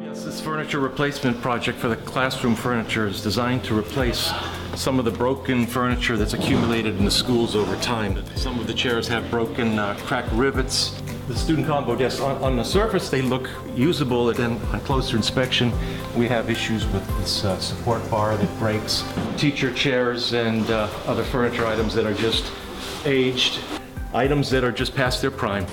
Yes, this furniture replacement project for the classroom furniture is designed to replace some of the broken furniture that's accumulated in the schools over time. Some of the chairs have broken, cracked rivets. The student combo desks, on the surface, they look usable, and then on closer inspection, we have issues with this support bar that breaks. Teacher chairs and other furniture items that are just aged, items that are just past their prime.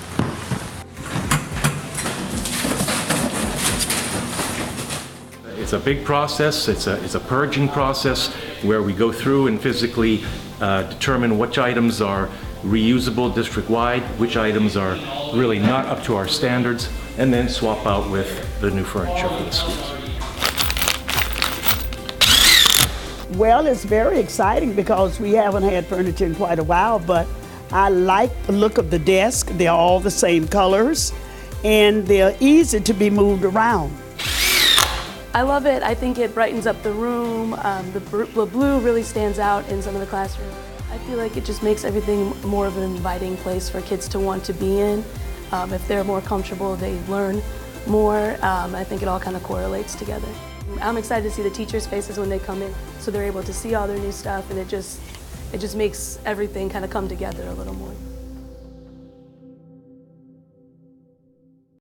It's a big process. It's a purging process where we go through and physically determine which items are reusable district-wide, which items are really not up to our standards, and then swap out with the new furniture for the schools. Well, it's very exciting because we haven't had furniture in quite a while, but I like the look of the desk. They're all the same colors, and they're easy to be moved around. I love it. I think it brightens up the room. The blue really stands out in some of the classrooms. I feel like it just makes everything more of an inviting place for kids to want to be in. If they're more comfortable, they learn more. I think it all kind of correlates together. I'm excited to see the teachers' faces when they come in, so they're able to see all their new stuff, and it just makes everything kind of come together a little more.